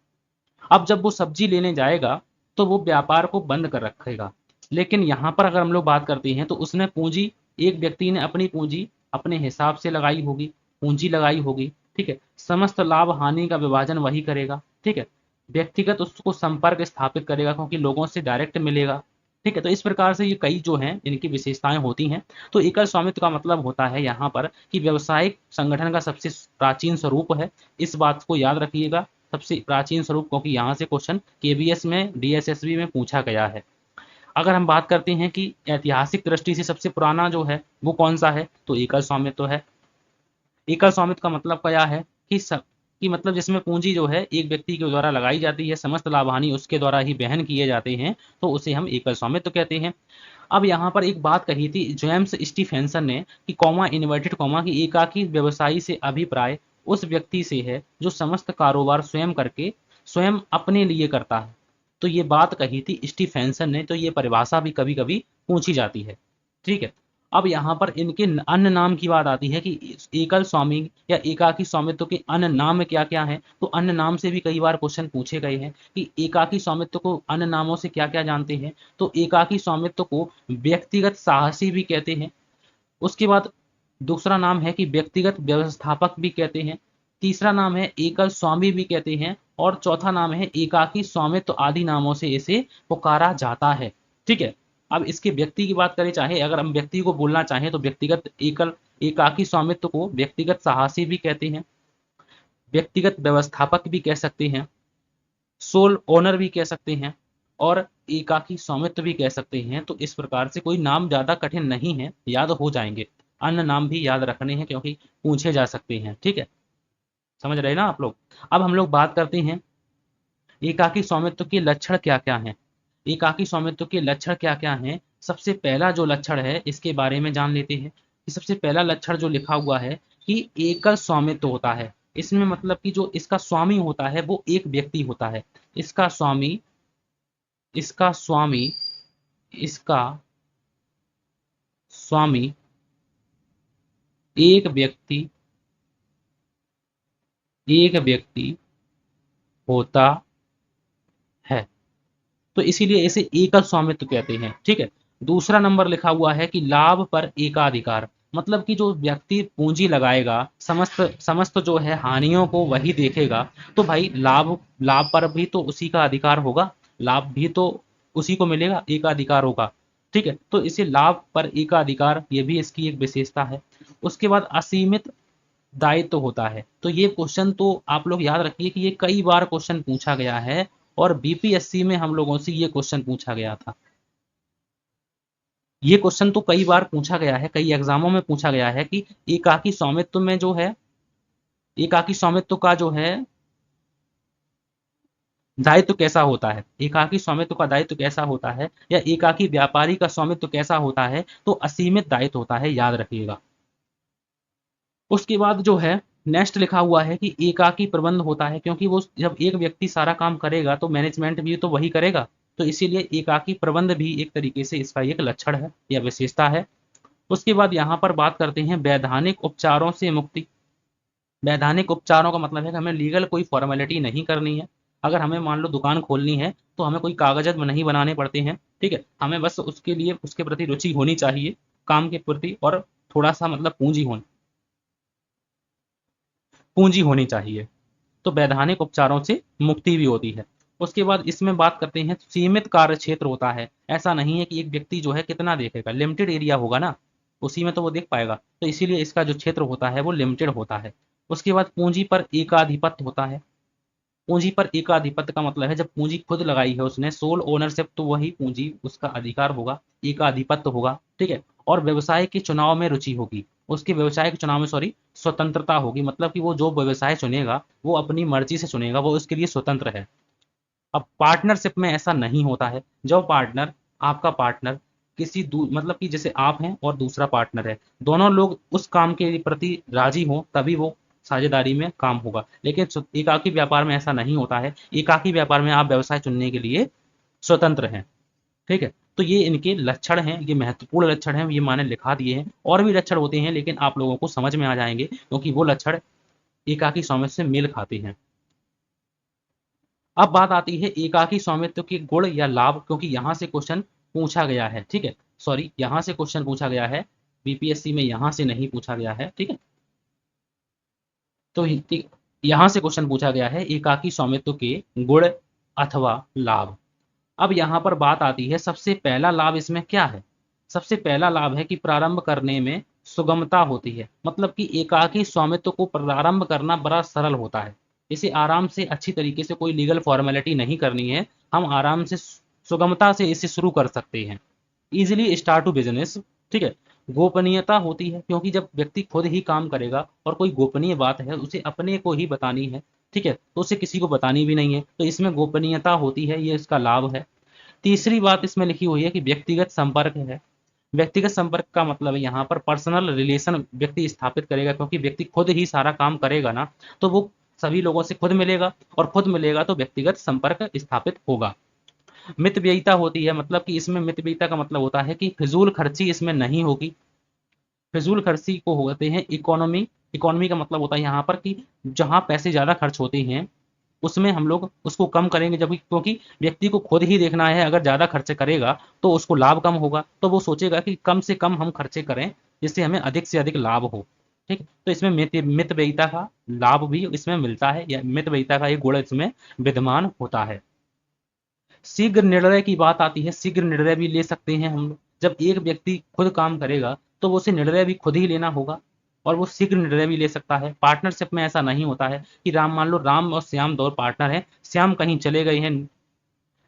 अब जब वो सब्जी लेने जाएगा तो वो व्यापार को बंद कर रखेगा। लेकिन यहाँ पर अगर हम लोग बात करते हैं तो उसने पूंजी, एक व्यक्ति ने अपनी पूंजी अपने हिसाब से लगाई होगी, पूंजी लगाई होगी। ठीक है, समस्त लाभ हानि का विभाजन वही करेगा। ठीक है, व्यक्तिगत उसको संपर्क स्थापित करेगा क्योंकि लोगों से डायरेक्ट मिलेगा। ठीक है, तो इस प्रकार से ये कई जो हैं इनकी विशेषताएं होती हैं। तो एकल स्वामित्व का मतलब होता है यहाँ पर कि व्यवसायिक संगठन का सबसे प्राचीन स्वरूप है। इस बात को याद रखिएगा, सबसे प्राचीन स्वरूप, क्योंकि यहाँ से क्वेश्चन केबीएस में, डीएसएसबी में पूछा गया है। अगर हम बात करते हैं कि ऐतिहासिक दृष्टि से सबसे पुराना जो है वो कौन सा है, तो एकल स्वामित्व है। एकल स्वामित्व का मतलब क्या है कि मतलब जिसमें पूंजी जो है एक व्यक्ति के द्वारा लगाई जाती है, समस्त लाभ हानि उसके द्वारा ही वहन किए जाते हैं, तो उसे हम एकल स्वामित्व कहते हैं। अब यहाँ पर एक बात कही थी जेम्स स्टीफेंसन ने कि कॉमा इन्वर्टेड कॉमा की एकाकी व्यवसायी से अभिप्राय उस व्यक्ति से है जो समस्त कारोबार स्वयं करके स्वयं अपने लिए करता है। तो ये बात कही थी स्टीफेंसन ने, तो ये परिभाषा भी कभी कभी पूछी जाती है। ठीक है, अब यहाँ पर इनके अन्य नाम की बात आती है कि एकल स्वामी या एकाकी स्वामित्व के अन्य नाम क्या क्या हैं। तो अन्य नाम से भी कई बार क्वेश्चन पूछे गए हैं कि एकाकी स्वामित्व को अन्य नामों से क्या क्या जानते हैं। तो एकाकी स्वामित्व को व्यक्तिगत साहसी भी कहते हैं। उसके बाद दूसरा नाम है कि व्यक्तिगत व्यवस्थापक भी कहते हैं। तीसरा नाम है एकल स्वामी भी कहते हैं और चौथा नाम है एकाकी स्वामित्व आदि नामों से इसे पुकारा जाता है। ठीक है, अब इसके व्यक्ति की बात करें, चाहे अगर हम व्यक्ति को बोलना चाहें तो व्यक्तिगत एकल एकाकी स्वामित्व को व्यक्तिगत साहसी भी कहते हैं, व्यक्तिगत व्यवस्थापक भी कह सकते हैं, सोल ओनर भी कह सकते हैं और एकाकी स्वामित्व भी कह सकते हैं। तो इस प्रकार से कोई नाम ज्यादा कठिन नहीं है, याद हो जाएंगे। अन्य नाम भी याद रखने हैं क्योंकि पूछे जा सकते हैं। ठीक है, समझ रहे ना आप लोग। अब हम लोग बात करते हैं एकाकी स्वामित्व के लक्षण क्या क्या हैं। एकाकी स्वामित्व के लक्षण क्या क्या हैं। सबसे पहला जो लक्षण है इसके बारे में जान लेते हैं कि सबसे पहला लक्षण जो लिखा हुआ है कि एकल स्वामित्व होता है। इसमें मतलब कि जो इसका स्वामी होता है वो एक व्यक्ति होता है। इसका स्वामी, इसका स्वामी, इसका स्वामी एक व्यक्ति, एक व्यक्ति होता है, तो इसीलिए इसे एकल स्वामित्व कहते हैं। ठीक है, दूसरा नंबर लिखा हुआ है कि लाभ पर एकाधिकार, मतलब कि जो व्यक्ति पूंजी लगाएगा समस्त समस्त जो है हानियों को वही देखेगा। तो भाई लाभ, लाभ पर भी तो उसी का अधिकार होगा, लाभ भी तो उसी को मिलेगा, एकाधिकार होगा। ठीक है, तो इसे लाभ पर एकाधिकार, ये भी इसकी एक विशेषता है। उसके बाद असीमित दायित्व होता है। तो ये क्वेश्चन तो आप लोग याद रखिए कि ये कई बार क्वेश्चन पूछा गया है और बीपीएससी में हम लोगों से ये क्वेश्चन पूछा गया था। ये क्वेश्चन तो कई बार पूछा गया है, कई एग्जामों में पूछा गया है कि एकाकी स्वामित्व में जो है, एकाकी स्वामित्व का जो है दायित्व कैसा होता है, एकाकी स्वामित्व का दायित्व कैसा होता है, या एकाकी व्यापारी का स्वामित्व कैसा होता है, तो असीमित दायित्व होता है, याद रखिएगा। उसके बाद जो है नेक्स्ट लिखा हुआ है कि एकाकी प्रबंध होता है, क्योंकि वो जब एक व्यक्ति सारा काम करेगा तो मैनेजमेंट भी तो वही करेगा, तो इसीलिए एकाकी प्रबंध भी एक तरीके से इसका एक लक्षण है या विशेषता है। उसके बाद यहाँ पर बात करते हैं वैधानिक उपचारों से मुक्ति। वैधानिक उपचारों का मतलब है कि हमें लीगल कोई फॉर्मेलिटी नहीं करनी है। अगर हमें मान लो दुकान खोलनी है तो हमें कोई कागजात नहीं बनाने पड़ते हैं, ठीक है, हमें बस उसके लिए उसके प्रति रुचि होनी चाहिए, काम के प्रति, और थोड़ा सा मतलब पूंजी होनी चाहिए, तो वैधानिक उपचारों से मुक्ति भी होती है। उसके बाद इसमें बात करते हैं सीमित कार्य क्षेत्र होता है। ऐसा नहीं है कि एक व्यक्ति जो है कितना देखेगा, लिमिटेड एरिया होगा ना, उसी में तो वो देख पाएगा, तो इसीलिए इसका जो क्षेत्र होता है वो लिमिटेड होता है। उसके बाद पूंजी पर एकाधिपत्य होता है। पूंजी पर एकाधिपत्य का मतलब है जब पूंजी खुद लगाई है उसने, सोल ओनरशिप, तो वही पूंजी उसका अधिकार होगा, एकाधिपत्य होगा, ठीक है। और व्यवसाय के चुनाव में रुचि होगी, उसके व्यवसाय के चुनाव में, सॉरी, स्वतंत्रता होगी, मतलब कि वो जो व्यवसाय चुनेगा वो अपनी मर्जी से चुनेगा, वो उसके लिए स्वतंत्र है। अब पार्टनरशिप में ऐसा नहीं होता है। जो पार्टनर, आपका पार्टनर मतलब कि जैसे आप हैं और दूसरा पार्टनर है, दोनों लोग उस काम के प्रति राजी हों तभी वो साझेदारी में काम होगा। लेकिन एकाकी व्यापार में ऐसा नहीं होता है। एकाकी व्यापार में आप व्यवसाय चुनने के लिए स्वतंत्र हैं, ठीक है। तो ये इनके लक्षण हैं, ये महत्वपूर्ण लक्षण हैं, ये मैंने लिखा दिए हैं। और भी लक्षण होते हैं लेकिन आप लोगों को समझ में आ जाएंगे क्योंकि वो लक्षण एकाकी स्वामित्व से मेल खाते हैं। अब बात आती है एकाकी स्वामित्व के गुण या लाभ, क्योंकि यहाँ से क्वेश्चन पूछा गया है, ठीक है, सॉरी, यहाँ से क्वेश्चन पूछा गया है, बीपीएससी में यहाँ से नहीं पूछा गया है, ठीक है। तो यहाँ से क्वेश्चन पूछा गया है एकाकी स्वामित्व के गुण अथवा लाभ। अब यहाँ पर बात आती है सबसे पहला लाभ इसमें क्या है। सबसे पहला लाभ है कि प्रारंभ करने में सुगमता होती है, मतलब कि एकाकी स्वामित्व को प्रारंभ करना बड़ा सरल होता है। इसे आराम से अच्छी तरीके से, कोई लीगल फॉर्मेलिटी नहीं करनी है, हम आराम से सुगमता से इसे शुरू कर सकते हैं। इजिली स्टार्ट टू बिजनेस, ठीक है। गोपनीयता होती है, क्योंकि जब व्यक्ति खुद ही काम करेगा और कोई गोपनीय बात है उसे अपने को ही बतानी है, ठीक है, तो उसे किसी को बतानी भी नहीं है, तो इसमें गोपनीयता होती है, ये इसका लाभ है। तीसरी बात इसमें लिखी हुई है कि व्यक्तिगत संपर्क है। व्यक्तिगत संपर्क का मतलब है यहाँ पर पर्सनल रिलेशन व्यक्ति स्थापित करेगा, क्योंकि व्यक्ति खुद ही सारा काम करेगा ना, तो वो सभी लोगों से खुद मिलेगा, और खुद मिलेगा तो व्यक्तिगत संपर्क स्थापित होगा। मितव्ययिता होती है, मतलब कि इसमें मितव्ययिता का मतलब होता है कि फिजूल खर्ची इसमें नहीं होगी। फिजूल खर्ची को होते हैं इकोनॉमी। इकोनॉमी का मतलब होता है यहाँ पर कि जहाँ पैसे ज़्यादा खर्च होते हैं उसमें हम लोग उसको कम करेंगे, जब क्योंकि व्यक्ति को खुद ही देखना है, अगर ज़्यादा खर्चे करेगा तो उसको लाभ कम होगा, तो वो सोचेगा कि कम से कम हम खर्चे करें जिससे हमें अधिक से अधिक लाभ हो, ठीक। तो इसमें मितव्ययिता का लाभ भी इसमें मिलता है, या मितव्ययिता का एक गुण इसमें विद्यमान होता है। शीघ्र निर्णय की बात आती है, शीघ्र निर्णय भी ले सकते हैं हम लोग। जब एक व्यक्ति खुद काम करेगा तो वो उसे निर्णय भी खुद ही लेना होगा, और वो शीघ्र निर्णय भी ले सकता है। पार्टनरशिप में ऐसा नहीं होता है कि मान लो राम और श्याम दो पार्टनर हैं, श्याम कहीं चले गए हैं,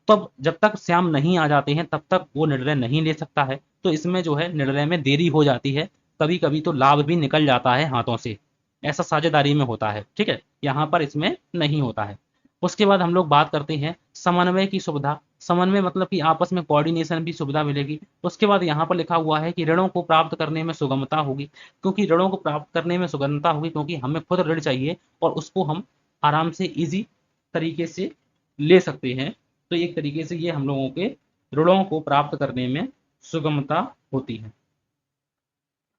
तब जब तक श्याम नहीं आ जाते हैं तब तक वो निर्णय नहीं ले सकता है, तो इसमें जो है निर्णय में देरी हो जाती है, कभी कभी तो लाभ भी निकल जाता है हाथों से, ऐसा साझेदारी में होता है, ठीक है, यहाँ पर इसमें नहीं होता है। उसके बाद हम लोग बात करते हैं समन्वय की सुविधा। समन्वय मतलब कि आपस में कोऑर्डिनेशन भी सुविधा मिलेगी। उसके बाद यहाँ पर लिखा हुआ है कि ऋणों को प्राप्त करने में सुगमता होगी, क्योंकि ऋणों को प्राप्त करने में सुगमता होगी क्योंकि हमें खुद ऋण चाहिए और उसको हम आराम से इजी तरीके से ले सकते हैं, तो एक तरीके से ये हम लोगों के ऋणों को प्राप्त करने में सुगमता होती है।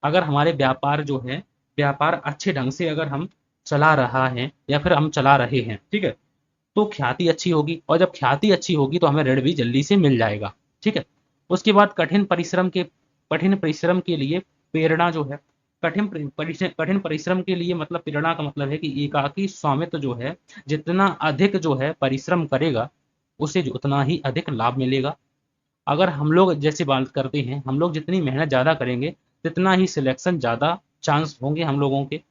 अगर हमारे व्यापार जो है, व्यापार अच्छे ढंग से अगर हम चला रहा है या फिर हम चला रहे हैं, ठीक है, तो ख्याति अच्छी होगी, और जब ख्याति अच्छी होगी तो हमें ऋण भी जल्दी से मिल जाएगा, ठीक है। उसके बाद कठिन परिश्रम के लिए प्रेरणा जो है, कठिन परिश्रम के लिए मतलब प्रेरणा का मतलब है कि एकाकी स्वामित्व जो है, जितना अधिक जो है परिश्रम करेगा उसे जो उतना ही अधिक लाभ मिलेगा। अगर हम लोग जैसे बात करते हैं, हम लोग जितनी मेहनत ज़्यादा करेंगे जितना ही सिलेक्शन ज़्यादा चांस होंगे हम लोगों के,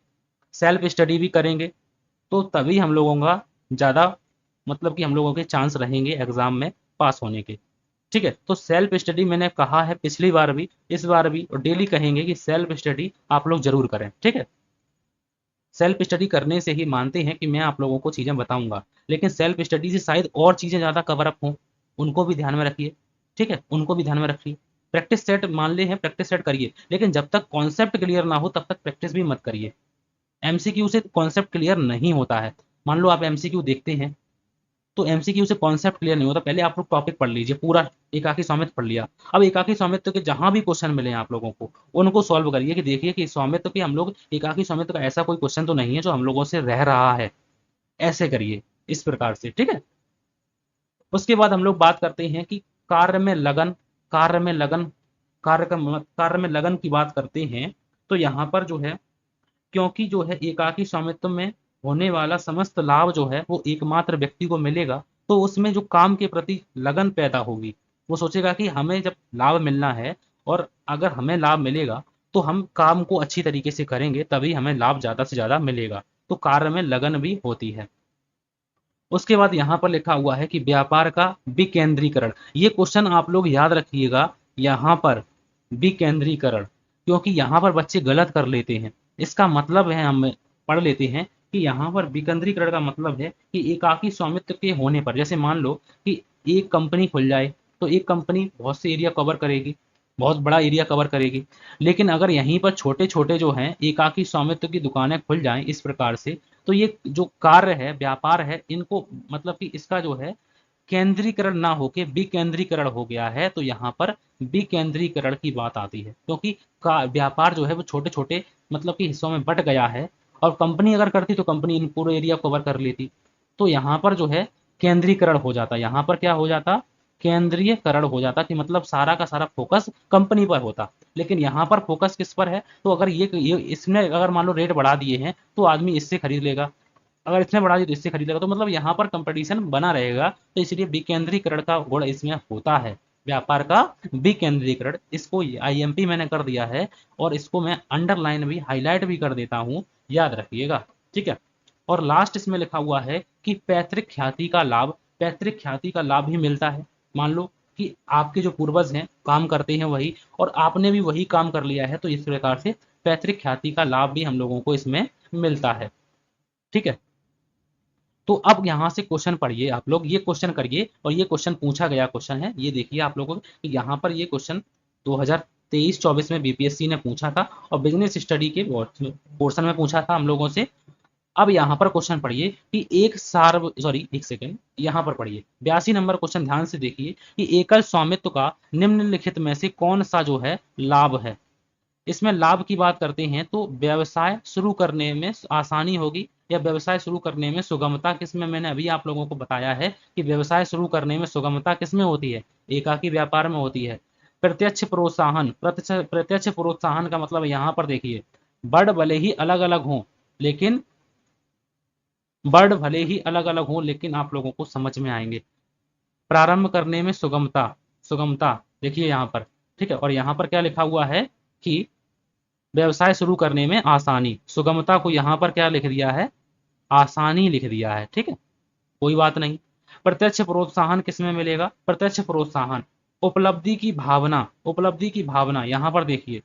सेल्फ स्टडी भी करेंगे तो तभी हम लोगों का ज़्यादा मतलब कि हम लोगों के चांस रहेंगे एग्जाम में पास होने के। ठीक है, तो सेल्फ स्टडी मैंने कहा है पिछली बार भी, इस बार भी और डेली कहेंगे कि सेल्फ स्टडी आप लोग जरूर करें। ठीक है, सेल्फ स्टडी करने से ही मानते हैं कि मैं आप लोगों को चीज़ें बताऊंगा, लेकिन सेल्फ स्टडी से शायद और चीज़ें ज़्यादा कवर अप हों, उनको भी ध्यान में रखिए। ठीक है, उनको भी ध्यान में रखिए। प्रैक्टिस सेट मान ले हैं, प्रैक्टिस सेट करिए, लेकिन जब तक कॉन्सेप्ट क्लियर ना हो तब तक प्रैक्टिस भी मत करिए। एमसीक्यू से कॉन्सेप्ट क्लियर नहीं होता है। मान लो आप एमसीक्यू देखते हैं तो एमसीक्यू से कॉन्सेप्ट क्लियर नहीं होता, पहले आप लोग टॉपिक पढ़ लीजिए, पूरा एकाकी सौमित्र पढ़ लिया। अब एकाकी सौमित्र के जहां भी क्वेश्चन मिले आप लोगों को उनको सॉल्व करिए कि देखिए कि सौमित्र के हम लोग एकाकी सौमित्र का ऐसा कोई क्वेश्चन तो नहीं है जो हम लोगों से रह रहा है, ऐसे करिए इस प्रकार से। ठीक है, उसके बाद हम लोग बात करते हैं कि कार्य में लगन, कार्य में लगन, कार्य में लगन की बात करते हैं तो यहाँ पर जो है, क्योंकि जो है एकाकी स्वामित्व में होने वाला समस्त लाभ जो है वो एकमात्र व्यक्ति को मिलेगा, तो उसमें जो काम के प्रति लगन पैदा होगी, वो सोचेगा कि हमें जब लाभ मिलना है और अगर हमें लाभ मिलेगा तो हम काम को अच्छी तरीके से करेंगे, तभी हमें लाभ ज़्यादा से ज़्यादा मिलेगा। तो कार्य में लगन भी होती है। उसके बाद यहाँ पर लिखा हुआ है कि व्यापार का विकेंद्रीकरण, ये क्वेश्चन आप लोग याद रखिएगा। यहाँ पर विकेंद्रीकरण, क्योंकि यहाँ पर बच्चे गलत कर लेते हैं। इसका मतलब है, हम पढ़ लेते हैं कि यहाँ पर विकेंद्रीकरण का मतलब है कि एकाकी स्वामित्व के होने पर, जैसे मान लो कि एक कंपनी खुल जाए तो एक कंपनी बहुत से एरिया कवर करेगी, बहुत बड़ा एरिया कवर करेगी, लेकिन अगर यहीं पर छोटे छोटे जो हैं एकाकी स्वामित्व की दुकानें खुल जाएं इस प्रकार से, तो ये जो कार्य है, व्यापार है, इनको मतलब कि इसका जो है केंद्रीकरण ना होके विकेंद्रीकरण हो गया है। तो यहाँ पर विकेंद्रीकरण की बात आती है, क्योंकि का व्यापार जो है वो छोटे छोटे मतलब कि हिस्सों में बट गया है, और कंपनी अगर करती तो कंपनी इन पूरे एरिया कवर कर लेती। तो यहाँ पर जो है केंद्रीकरण हो जाता, यहाँ पर क्या हो जाता, केंद्रीयकरण हो जाता, कि मतलब सारा का सारा फोकस कंपनी पर होता। लेकिन यहाँ पर फोकस किस पर है, तो अगर ये इसने अगर मान लो रेट बढ़ा दिए हैं तो आदमी इससे खरीद लेगा, अगर इसने बढ़ा दिया तो इससे खरीदेगा, तो मतलब यहाँ पर कंपटीशन बना रहेगा। तो इसलिए विकेंद्रीकरण का गुण इसमें होता है, व्यापार का विकेंद्रीकरण। इसको आईएमपी मैंने कर दिया है और इसको मैं अंडरलाइन भी, हाईलाइट भी कर देता हूँ, याद रखिएगा। ठीक है, और लास्ट इसमें लिखा हुआ है कि पैतृक ख्याति का लाभ, पैतृक ख्याति का लाभ भी मिलता है। मान लो कि आपके जो पूर्वज हैं काम करते हैं वही, और आपने भी वही काम कर लिया है, तो इस प्रकार से पैतृक ख्याति का लाभ भी हम लोगों को इसमें मिलता है। ठीक है, तो अब यहाँ से क्वेश्चन पढ़िए आप लोग, ये क्वेश्चन करिए, और ये क्वेश्चन पूछा गया क्वेश्चन है, ये देखिए आप लोगों को कि यहाँ पर ये क्वेश्चन 2023-24 में बीपीएससी ने पूछा था और बिजनेस स्टडी के पोर्शन में पूछा था हम लोगों से। अब यहाँ पर क्वेश्चन पढ़िए कि एक सार्व सॉरी एक सेकेंड, यहाँ पर पढ़िए 82 नंबर क्वेश्चन, ध्यान से देखिए कि एकल स्वामित्व का निम्नलिखित में से कौन सा जो है लाभ है। इसमें लाभ की बात करते हैं तो व्यवसाय शुरू करने में आसानी होगी या व्यवसाय शुरू करने में सुगमता, किसमें, मैंने अभी आप लोगों को बताया है कि व्यवसाय शुरू करने में सुगमता किसमें होती है, एकाकी व्यापार में होती है। प्रत्यक्ष प्रोत्साहन, प्रत्यक्ष प्रोत्साहन का मतलब यहाँ पर देखिए, बड़ भले ही अलग अलग हों लेकिन बर्ड भले ही अलग अलग हों लेकिन आप लोगों को समझ में आएंगे। प्रारंभ करने में सुगमता, सुगमता देखिए यहाँ पर। ठीक है, और यहाँ पर क्या लिखा हुआ है कि व्यवसाय शुरू करने में आसानी, सुगमता को यहाँ पर क्या लिख दिया है, आसानी लिख दिया है। ठीक है, कोई बात नहीं। प्रत्यक्ष प्रोत्साहन किसमें मिलेगा, प्रत्यक्ष प्रोत्साहन उपलब्धि की भावना, उपलब्धि की भावना यहाँ पर देखिए,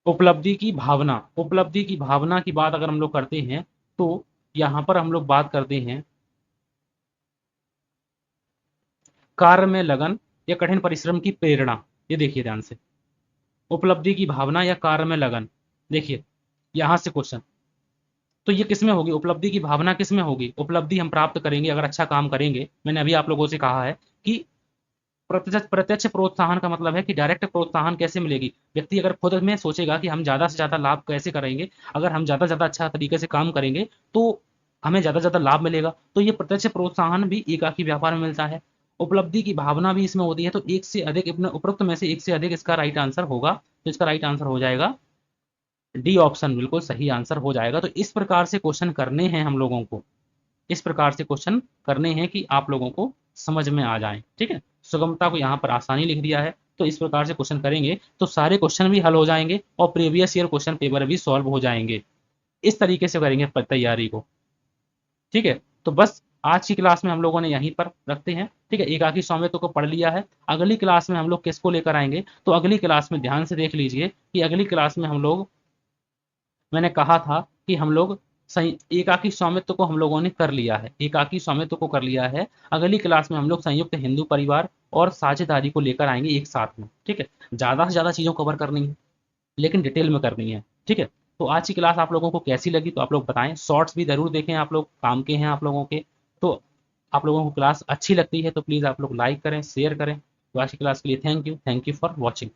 उपलब्धि की भावना, उपलब्धि की भावना की बात अगर हम लोग करते हैं तो यहाँ पर हम लोग बात करते हैं कार्य में लगन या कठिन परिश्रम की प्रेरणा। ये देखिए ध्यान से, उपलब्धि की भावना या कार्य में लगन, देखिए यहां से क्वेश्चन, तो ये किसमें होगी, उपलब्धि की भावना किसमें होगी, उपलब्धि हम प्राप्त करेंगे अगर अच्छा काम करेंगे। मैंने अभी आप लोगों से कहा है कि प्रत्यक्ष प्रत्यक्ष प्रोत्साहन का मतलब है कि डायरेक्ट प्रोत्साहन कैसे मिलेगी, व्यक्ति अगर खुद में सोचेगा कि हम ज़्यादा से ज़्यादा लाभ कैसे करेंगे, अगर हम ज़्यादा से ज़्यादा अच्छा तरीके से काम करेंगे तो हमें ज़्यादा से ज़्यादा लाभ मिलेगा। तो ये प्रत्यक्ष प्रोत्साहन भी एकाकी व्यापार में मिलता है। उपलब्धि की भावना भी इसमें होती है, तो एक से अधिक, उपरोक्त में से एक से अधिक इसका राइट आंसर होगा, तो इसका राइट आंसर हो जाएगा डी ऑप्शन, बिल्कुल सही आंसर हो जाएगा। तो इस प्रकार से क्वेश्चन करने हैं हम लोगों को, इस प्रकार से क्वेश्चन करने हैं कि आप लोगों को समझ में आ जाएं। ठीक है, सुगमता को यहाँ पर आसानी लिख दिया है। तो इस प्रकार से क्वेश्चन करेंगे तो सारे क्वेश्चन भी हल हो जाएंगे और प्रीवियस ईयर क्वेश्चन पेपर भी सॉल्व हो जाएंगे। इस तरीके से करेंगे तैयारी को। ठीक है, तो बस आज की क्लास में हम लोगों ने यहीं पर रखते हैं। ठीक है, एकाकी स्वामित्व को पढ़ लिया है। अगली क्लास में हम लोग किसको लेकर आएंगे, तो अगली क्लास में ध्यान से देख लीजिए कि अगली क्लास में हम लोग, मैंने कहा था कि हम लोग एकाकी स्वामित्व को हम लोगों ने कर लिया है, एकाकी स्वामित्व को कर लिया है। अगली क्लास में हम लोग संयुक्त हिंदू परिवार और साझेदारी को लेकर आएंगे एक साथ में। ठीक है, ज़्यादा से ज़्यादा चीज़ों को कवर करनी है लेकिन डिटेल में करनी है। ठीक है, तो आज की क्लास आप लोगों को कैसी लगी तो आप लोग बताएं। शॉर्ट्स भी ज़रूर देखें, आप लोग काम के हैं आप लोगों के। तो आप लोगों को क्लास अच्छी लगती है तो प्लीज़ आप लोग लाइक करें, शेयर करें। तो आज की क्लास के लिए थैंक यू फॉर वॉचिंग।